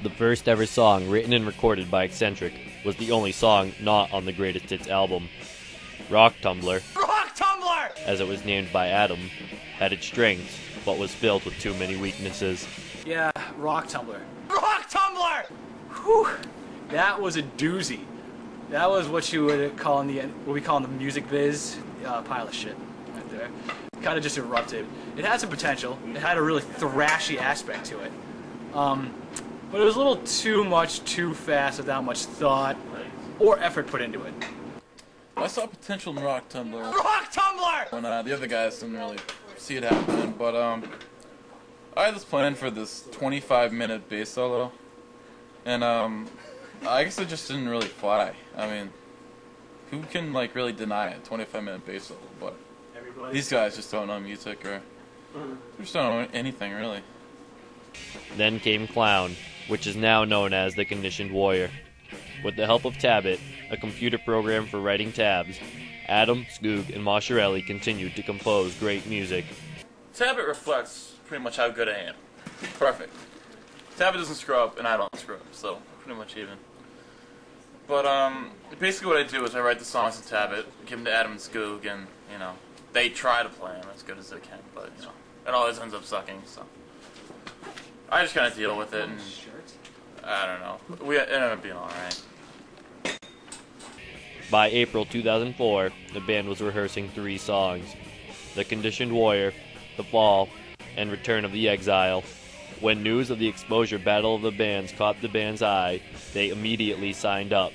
The first ever song written and recorded by eXcentric was the only song not on the Greatest Hits album. Rock Tumbler, as it was named by Adam, had its strengths, but was filled with too many weaknesses. Yeah, Rock Tumbler. Rock Tumbler! Whew! That was a doozy. That was what you would call what we call in the music biz, pile of shit right there. Kind of just erupted. It had some potential. It had a really thrashy aspect to it. But it was a little too much, too fast, without much thought or effort put into it. I saw potential in Rock Tumbler. Rock Tumbler! When the other guys didn't really see it happening, but I had this plan for this 25-minute bass solo, and I guess it just didn't really fly. I mean, who can really deny a 25-minute bass solo? But these guys just don't know music, or they just don't know anything really. Then came Clown, which is now known as the Conditioned Warrior. With the help of Tabit, a computer program for writing tabs, Adam, Skoog, and Masharelli continued to compose great music. Tabit reflects pretty much how good I am. Perfect. Tabit doesn't screw up, and I don't screw up, so pretty much even. But basically what I do is I write the songs in Tabit, give them to Adam and Skoog, and they try to play them as good as they can, but it always ends up sucking. So I just kind of deal with it, and I don't know. It ended up being all right. By April 2004, the band was rehearsing 3 songs: The Conditioned Warrior, The Fall, and Return of the Exile. When news of the Exposure Battle of the Bands caught the band's eye, they immediately signed up.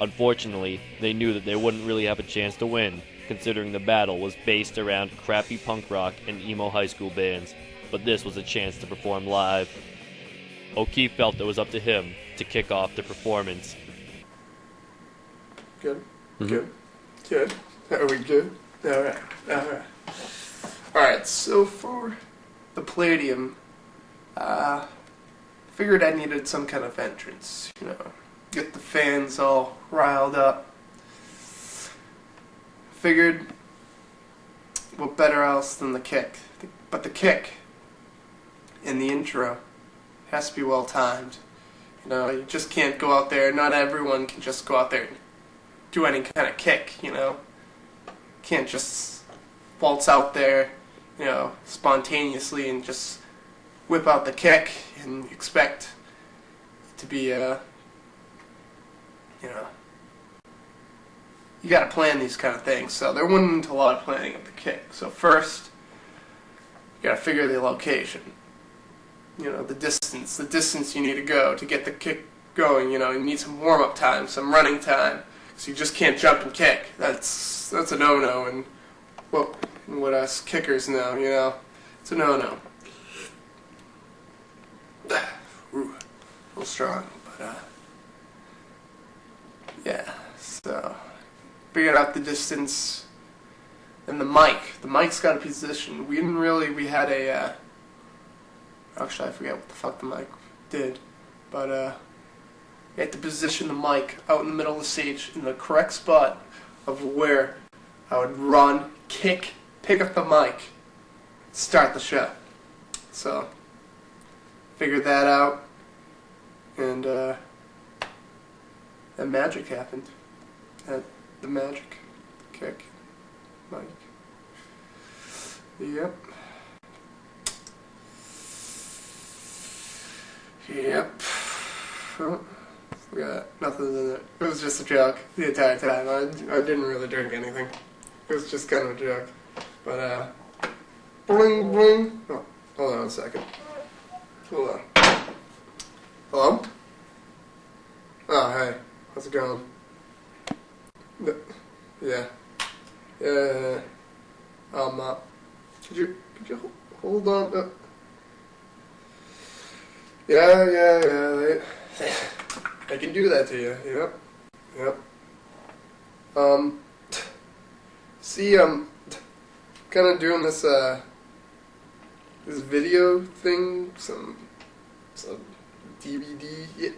Unfortunately, they knew that they wouldn't really have a chance to win, considering the battle was based around crappy punk rock and emo high school bands, but this was a chance to perform live. O'Keefe felt it was up to him to kick off the performance. Good. Good. Are we good? Alright. Alright, so for the Palladium, figured I needed some kind of entrance, get the fans all riled up. Figured, what better else than the kick? But the kick in the intro has to be well timed. You just can't go out there, not everyone can just go out there and do any kind of kick, Can't just waltz out there, spontaneously and just whip out the kick and expect it to be, you gotta plan these kind of things. So there went into a lot of planning of the kick. So first, you gotta figure the location. The distance you need to go to get the kick going. You need some warm-up time, some running time. So you just can't jump and kick. That's a no-no, and what us kickers know, it's a no-no. Ooh, a little strong, but yeah. So figured out the distance, and the mic. The mic's got a position. We had a. Actually, I forget what the fuck the mic did, but you had to position the mic out in the middle of the stage in the correct spot of where I would run, kick, pick up the mic, start the show. So, figured that out, and magic happened. The magic, kick, mic. Yep. Oh, forgot. Nothing in it. It was just a joke the entire time. I didn't really drink anything. It was just kind of a joke. But, bling, bling. Oh, hold on a second. Hold on. Hello? Oh, hey. How's it going? Yeah. Could you hold on? Yeah. I can do that to you. Yep. See, I'm kind of doing this video thing, some DVD.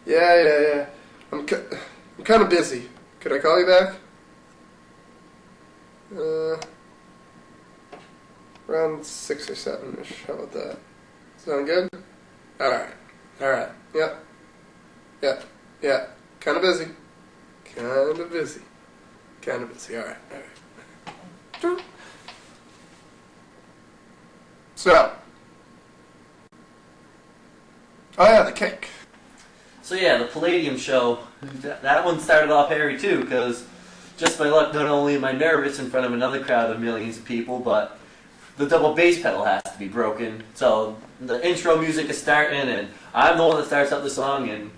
Yeah. I'm kind of busy. Could I call you back? Around 6 or 7-ish. How about that? Sound good? Alright. Alright. Yep. Yep. Yeah. Kinda busy. Kinda busy. Kinda busy. Alright. Alright. So. Oh yeah, the cake. So yeah, the Palladium show, that one started off hairy too, because just by luck, not only am I nervous in front of another crowd of millions of people, but the double bass pedal has to be broken. So the intro music is starting, and I'm the one that starts out the song, and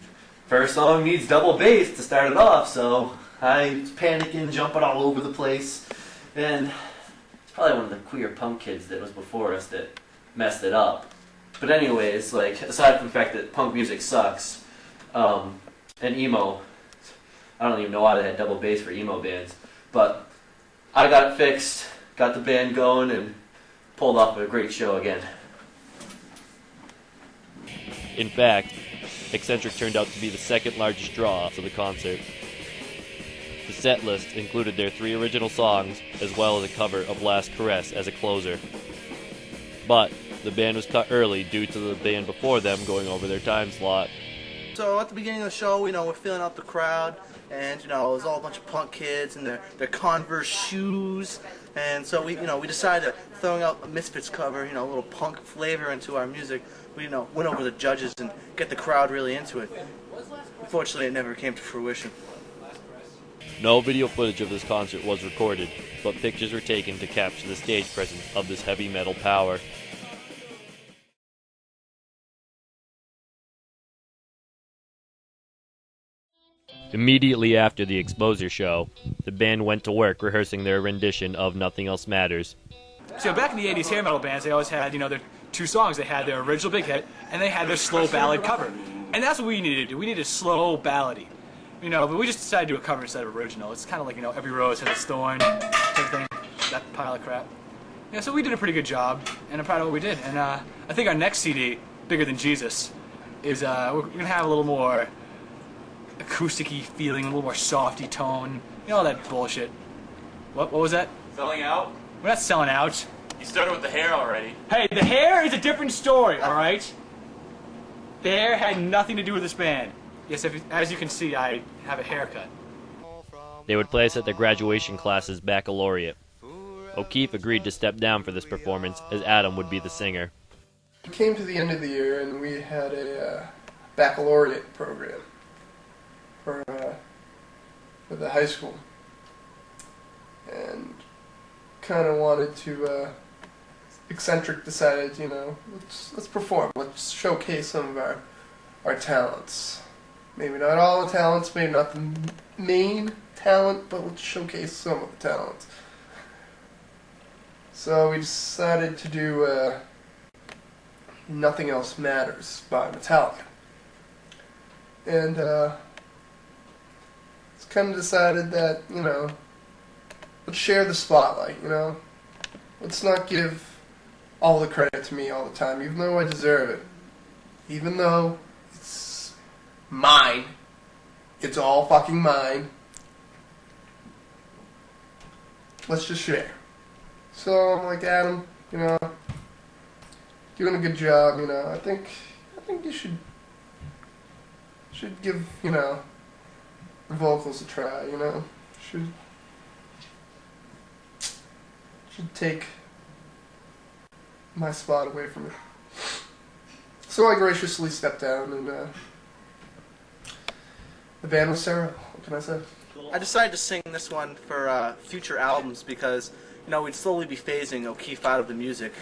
first song needs double bass to start it off, so I was panicking, jumping all over the place, and it's probably one of the queer punk kids that was before us that messed it up. But anyways, like, aside from the fact that punk music sucks, and emo, I don't even know why they had double bass for emo bands, but I got it fixed, got the band going, and pulled off a great show again. In fact, eXcentric turned out to be the second largest draw for the concert. The set list included their 3 original songs, as well as a cover of Last Caress as a closer. But the band was cut early due to the band before them going over their time slot. So at the beginning of the show, we're feeling out the crowd, and it was all a bunch of punk kids in their Converse shoes, and so we decided that throwing out a Misfits cover, a little punk flavor into our music, we went over the judges and get the crowd really into it. Unfortunately, it never came to fruition. No video footage of this concert was recorded, but pictures were taken to capture the stage presence of this heavy metal power. Immediately after the Exposure show, the band went to work rehearsing their rendition of Nothing Else Matters. So back in the 80s hair metal bands, they always had, their 2 songs. They had their original big hit, and they had their slow ballad cover. And that's what we needed to do. We needed slow ballady. But we just decided to do a cover instead of original. It's kind of like, Every Rose Has Its Thorn, everything, that pile of crap. Yeah, so we did a pretty good job, and I'm proud of what we did. And I think our next CD, Bigger Than Jesus, is we're going to have a little more acoustic-y feeling, a little more softy tone, all that bullshit. What was that? Selling out? We're not selling out. You started with the hair already. Hey, the hair is a different story, alright? The hair had nothing to do with this band. Yes, as you can see, I have a haircut. They would play us at their graduation class's baccalaureate. O'Keefe agreed to step down for this performance, as Adam would be the singer. We came to the end of the year and we had a baccalaureate program for the high school, and kind of wanted to. eXcentric decided, let's perform, let's showcase some of our talents. Maybe not all the talents, maybe not the main talent, but let's showcase some of the talents. So we decided to do Nothing Else Matters by Metallica. And it's kind of decided that, let's share the spotlight, Let's not give all the credit to me all the time, even though I deserve it. Even though it's mine. It's all fucking mine. Let's just share. So I'm like, Adam, doing a good job, I think you should give, the vocals a try, should take my spot away from it. So I graciously stepped down, and the band was terrible. What can I say? I decided to sing this one for future albums because, we'd slowly be phasing O'Keefe out of the music,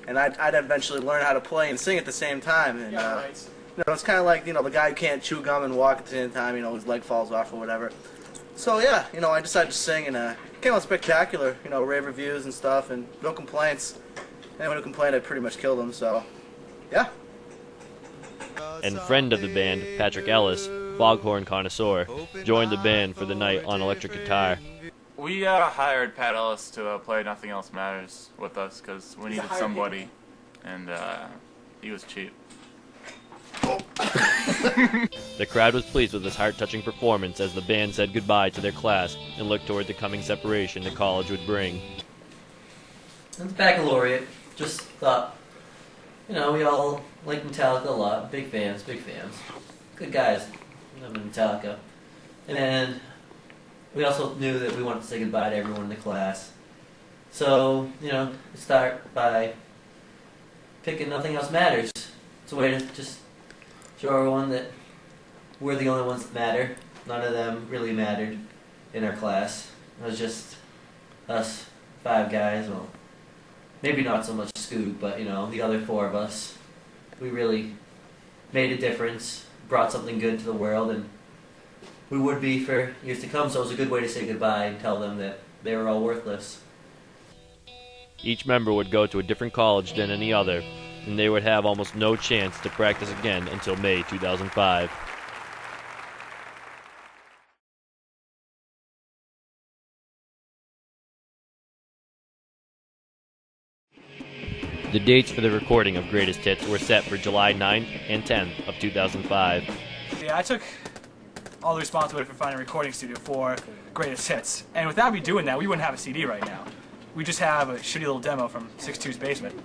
and I'd eventually learn how to play and sing at the same time. And it's kind of like the guy who can't chew gum and walk at the same time. His leg falls off or whatever. So yeah, I decided to sing, and it came out spectacular. Rave reviews and stuff, and no complaints. Anyone who complained, I pretty much killed them. So yeah. And friend of the band, Patrick Ellis, foghorn connoisseur, joined the band for the night on electric guitar. We hired Pat Ellis to play Nothing Else Matters with us because we needed somebody, and he was cheap. The crowd was pleased with this heart-touching performance as the band said goodbye to their class and looked toward the coming separation the college would bring. It's baccalaureate. Just thought, we all like Metallica a lot. Big fans. Good guys. I'm in Metallica. And we also knew that we wanted to say goodbye to everyone in the class. So, start by picking Nothing Else Matters. It's a way to just show everyone that we're the only ones that matter. None of them really mattered in our class. It was just us 5 guys. Well, maybe not so much Scoot, but the other 4 of us. We really made a difference, brought something good to the world, and we would be for years to come. So it was a good way to say goodbye and tell them that they were all worthless. Each member would go to a different college than any other, and they would have almost no chance to practice again until May 2005. The dates for the recording of Greatest Hits were set for July 9th and 10th of 2005. Yeah, I took all the responsibility for finding a recording studio for Greatest Hits. And without me doing that, we wouldn't have a CD right now. We just have a shitty little demo from 6'2's basement.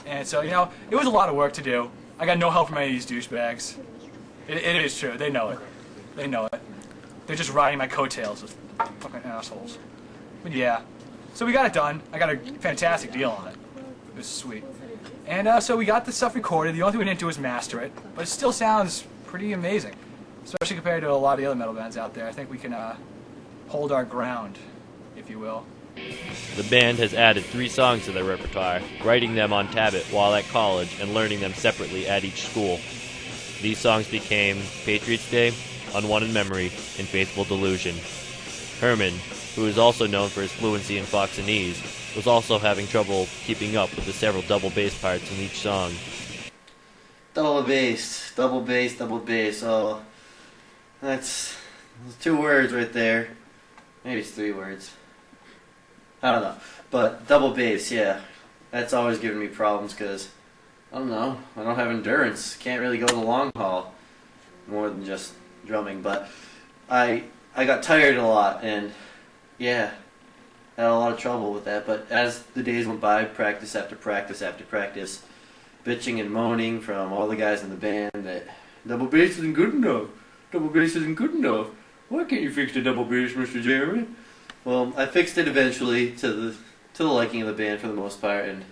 And so, it was a lot of work to do. I got no help from any of these douchebags. It is true. They know it. They're just riding my coattails, those fucking assholes. But yeah. So we got it done. I got a fantastic deal on it. It was sweet. And so we got the stuff recorded. The only thing we didn't do was master it. But it still sounds pretty amazing. Especially compared to a lot of the other metal bands out there. I think we can hold our ground, if you will. The band has added 3 songs to their repertoire, writing them on tablet while at college and learning them separately at each school. These songs became Patriots Day, Unwanted Memory, and Faithful Delusion. Herman, who is also known for his fluency in Foxanese, was also having trouble keeping up with the several double bass parts in each song. Double bass. Oh, that's 2 words right there. Maybe it's 3 words. I don't know. But double bass, yeah. That's always given me problems because, I don't know, I don't have endurance. Can't really go the long haul more than just drumming. But I got tired a lot and, yeah, had a lot of trouble with that. But as the days went by, practice after practice after practice, bitching and moaning from all the guys in the band that double bass isn't good enough. Double bass isn't good enough. Why can't you fix the double bass, Mr. Jeremy? Well, I fixed it eventually to the liking of the band for the most part, and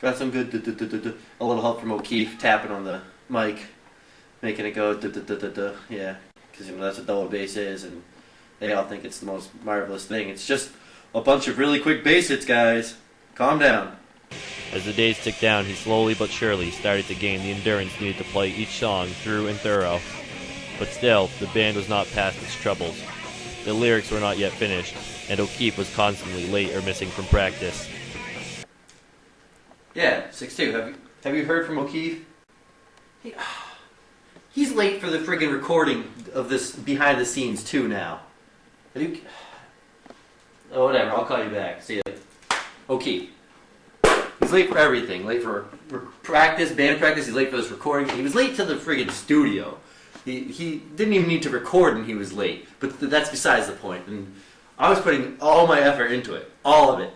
got some good a little help from O'Keefe tapping on the mic, making it go yeah, because that's what double bass is, and they all think it's the most marvelous thing. It's just a bunch of really quick bass hits, guys. Calm down. As the days ticked down, he slowly but surely started to gain the endurance needed to play each song through and thorough. But still, the band was not past its troubles. The lyrics were not yet finished, and O'Keefe was constantly late or missing from practice. Yeah, 6'2". Have you heard from O'Keefe? He's late for the friggin' recording of this behind the scenes too now. Have you? Oh, whatever. I'll call you back. See ya. O'Keefe. He's late for everything. Late for practice, band practice. He's late for this recording. He was late to the friggin' studio. He didn't even need to record and he was late. But that's besides the point. And I was putting all my effort into it. All of it.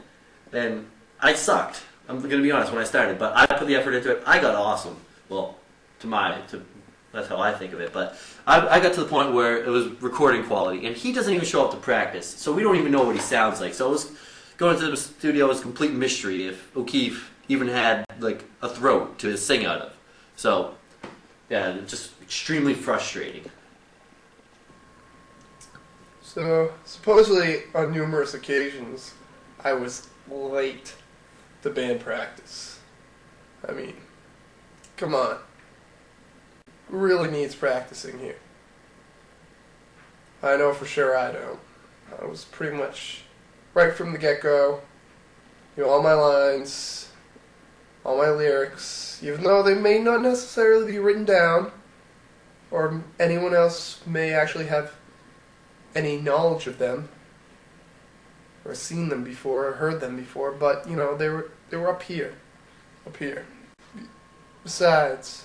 And I sucked. I'm going to be honest when I started. But I put the effort into it. I got awesome. Well, that's how I think of it. But I got to the point where it was recording quality. And he doesn't even show up to practice. So we don't even know what he sounds like. So it was going to the studio was a complete mystery if O'Keefe even had like a throat to sing out of. So, yeah, just extremely frustrating. So, supposedly, on numerous occasions, I was late to band practice. I mean, come on. Who really needs practicing here? I know for sure I don't. I was pretty much, right from the get-go, all my lines, all my lyrics, even though they may not necessarily be written down, or anyone else may actually have any knowledge of them, or seen them before, or heard them before, but, they were up here. Besides,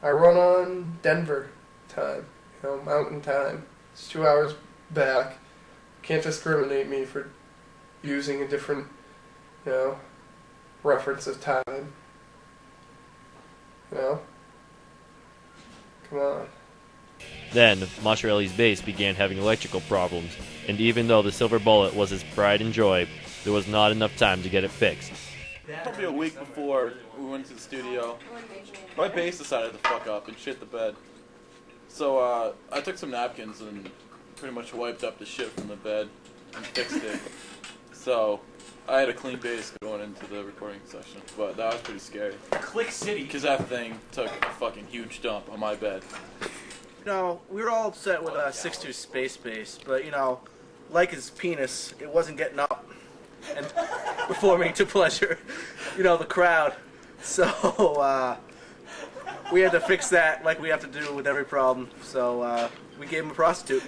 I run on Denver time, mountain time. It's 2 hours back. Can't discriminate me for using a different You know, reference of time. You know? Come on. Then, Mascherelli's bass began having electrical problems, and even though the Silver Bullet was his pride and joy, there was not enough time to get it fixed. Probably a week before we went to the studio, my bass decided to fuck up and shit the bed. So I took some napkins and pretty much wiped up the shit from the bed and fixed it. So I had a clean bass going into the recording session, but that was pretty scary. Click City. Because that thing took a fucking huge dump on my bed. You know, we were all upset with 6'2" Space Bass, but, you know, like his penis, it wasn't getting up and performing to pleasure, you know, the crowd. So, we had to fix that like we have to do with every problem. So, we gave him a prostitute.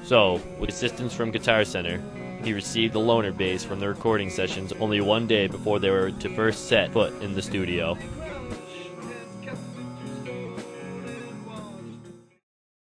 So, with assistance from Guitar Center, he received the loaner bass from the recording sessions only one day before they were to first set foot in the studio.